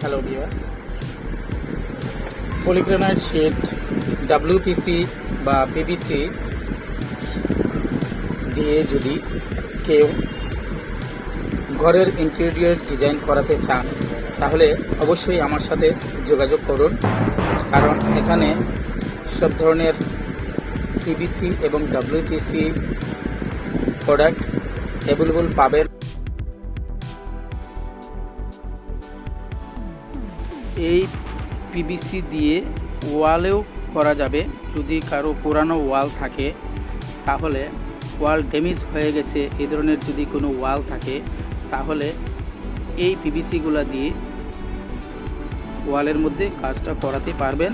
Hello viewers, polygranite sheet WPC বা PVC দিয়ে যদি কেউ ঘরের ইন্টেরিয়র ডিজাইন করাতে চান তাহলে অবশ্যই আমার সাথে যোগাযোগ করুন, কারণ এখানে সব ধরনের পিভিসি এবং ডাব্লিউপিসি প্রোডাক্ট অ্যাভেলেবল পাবেন। এই পিভিসি দিয়ে ওয়ালেও করা যাবে। যদি কারো পুরানো ওয়াল থাকে, তাহলে ওয়াল ড্যামেজ হয়ে গেছে, এই ধরনের যদি কোনো ওয়াল থাকে তাহলে এই পিভিসিগুলো দিয়ে ওয়ালের মধ্যে কাজটা করাতে পারবেন।